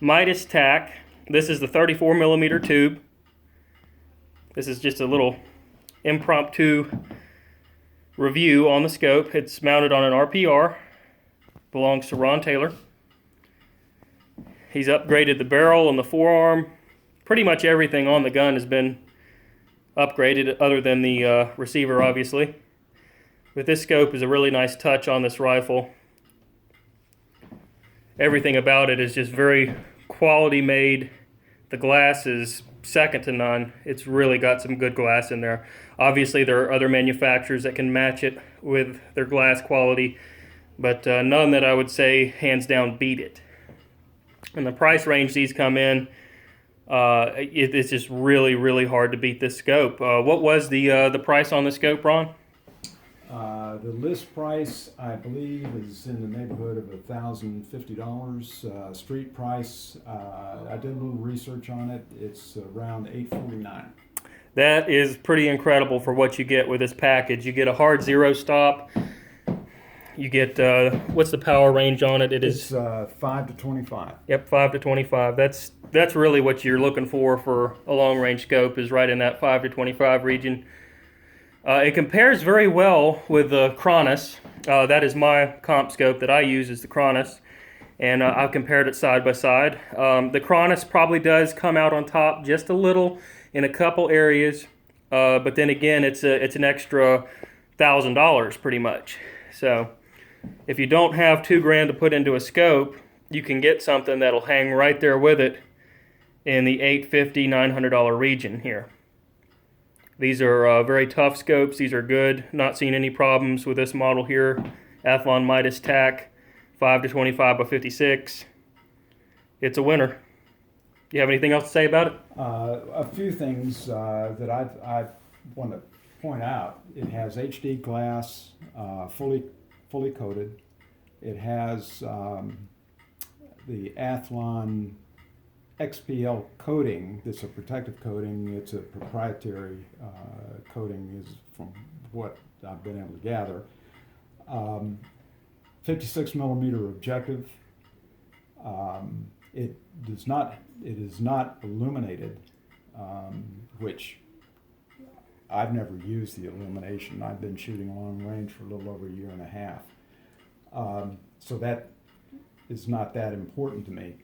Midas TAC. This is the 34 millimeter tube. This is just a little impromptu review on the scope. It's mounted on an RPR. Belongs to Ron Taylor. He's upgraded the barrel and the forearm. Pretty much everything on the gun has been upgraded other than the receiver, obviously. But this scope is a really nice touch on this rifle. Everything about it is just very quality made. The glass is second to none. It's really got some good glass in there. Obviously there are other manufacturers that can match it with their glass quality, but none that I would say hands down beat it. And the price range these come in, it's just really, really hard to beat this scope. What was the price on the scope, Ron? The list price, I believe, is in the neighborhood of $1,050. Street price, I did a little research on it. It's around $849. That is pretty incredible for what you get with this package. You get a hard zero stop. You get, what's the power range on it? It's 5 to 25. Yep, 5 to 25. That's really what you're looking for a long-range scope, is right in that 5 to 25 region. It compares very well with the Cronus. That is my comp scope that I use, is the Cronus, and I've compared it side by side. The Cronus probably does come out on top just a little in a couple areas, but then again, it's an extra $1,000 pretty much. So if you don't have $2,000 to put into a scope, you can get something that'll hang right there with it in the $850, $900 region here. These are very tough scopes. These are good. Not seeing any problems with this model here. Athlon Midas TAC, 5 to 25 by 56. It's a winner. You have anything else to say about it? A few things that I want to point out. It has HD glass, fully coated. It has the Athlon XPL coating. It's a protective coating. It's a proprietary coating, is from what I've been able to gather. 56 millimeter objective. It is not illuminated, which I've never used the illumination. I've been shooting long range for a little over a year and a half. So that is not that important to me.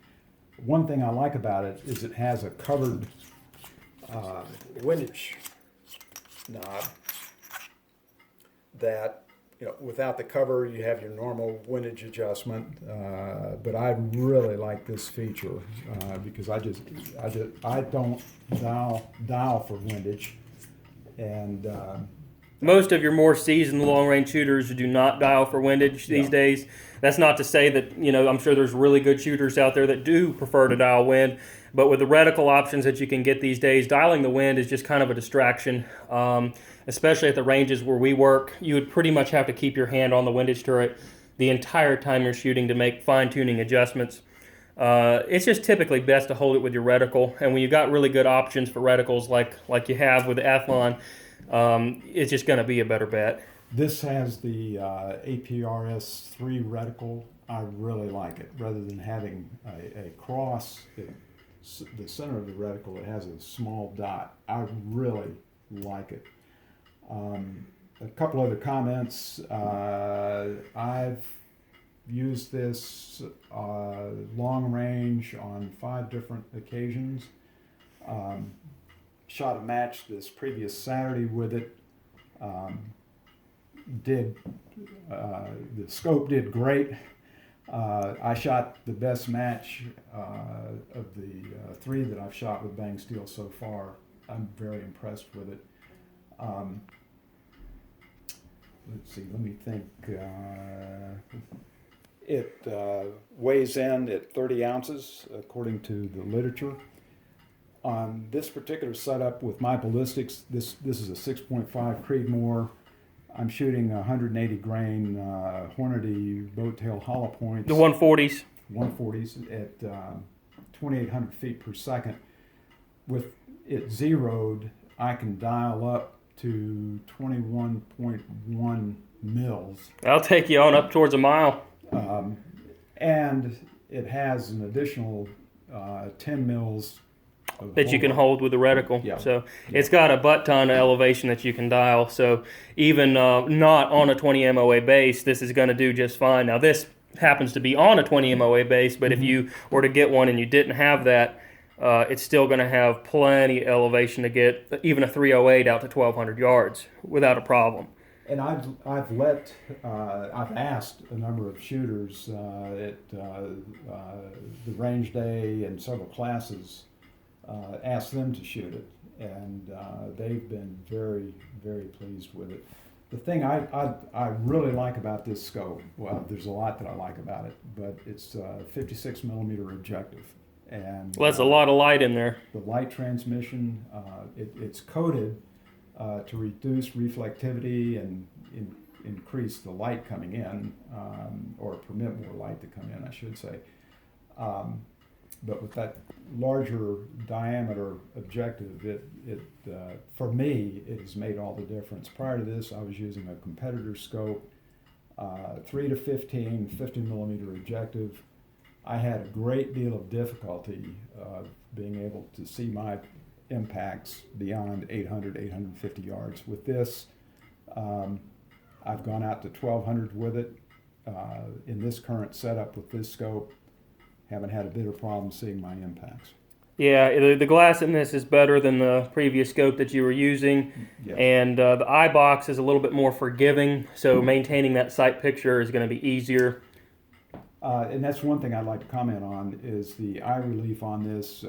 One thing I like about it is it has a covered windage knob that, without the cover you have your normal windage adjustment, but I really like this feature because I don't dial for windage, and most of your more seasoned long-range shooters do not dial for windage these days. That's not to say that, I'm sure there's really good shooters out there that do prefer to dial wind, but with the reticle options that you can get these days, dialing the wind is just kind of a distraction, especially at the ranges where we work. You would pretty much have to keep your hand on the windage turret the entire time you're shooting to make fine-tuning adjustments. It's just typically best to hold it with your reticle, and when you've got really good options for reticles like you have with the Athlon, it's just going to be a better bet. This has the APRS 3 reticle. I really like it. Rather than having a cross, the center of the reticle, it has a small dot. I really like it. A couple other comments. I've used this long range on 5 different occasions. Shot a match this previous Saturday with it. The scope did great. I shot the best match of the 3 that I've shot with Bang Steel so far. I'm very impressed with it. Let's see, let me think. It weighs in at 30 ounces according to the literature. On this particular setup with my ballistics, this is a 6.5 Creedmoor. I'm shooting 180 grain Hornady boat tail hollow points. The 140s. 140s at 2,800 feet per second. With it zeroed, I can dial up to 21.1 mils. I'll take you on up towards a mile. And it has an additional 10 mils of that you can hold with the reticle. Yeah. So it's got a butt ton of elevation that you can dial. So even not on a 20 MOA base, this is going to do just fine. Now this happens to be on a 20 MOA base, but if you were to get one and you didn't have that, it's still going to have plenty of elevation to get even a 308 out to 1,200 yards without a problem. And I've asked a number of shooters at the range day and several classes, asked them to shoot it, and they've been very, very pleased with it. The thing I really like about this scope, well, there's a lot that I like about it, but it's a 56 millimeter objective. And Well, that's a lot of light in there. the light transmission, it's coated to reduce reflectivity and increase the light coming in, or permit more light to come in, I should say. But with that larger diameter objective, it for me, it has made all the difference. Prior to this, I was using a competitor scope, 3 to 15, 50 millimeter objective. I had a great deal of difficulty being able to see my impacts beyond 800, 850 yards. With this, I've gone out to 1,200 with it. In this current setup with this scope, haven't had a bit of problem seeing my impacts. Yeah, the glass in this is better than the previous scope that you were using, Yes. and the eye box is a little bit more forgiving, so maintaining that sight picture is going to be easier. And that's one thing I'd like to comment on is the eye relief on this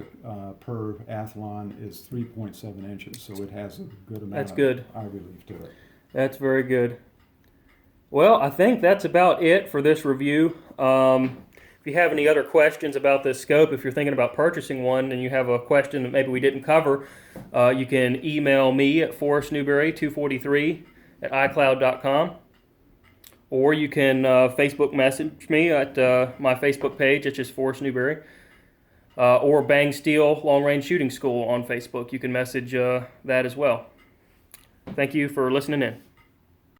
per Athlon is 3.7 inches, so it has a good amount That's of good. eye relief to it. That's very good. Well, I think that's about it for this review. If you have any other questions about this scope, if you're thinking about purchasing one and you have a question that maybe we didn't cover, you can email me at forrestnewberry243@icloud.com, or you can Facebook message me at my Facebook page, it's just Forrest Newberry, or Bang Steel Long Range Shooting School on Facebook. You can message that as well. Thank you for listening in.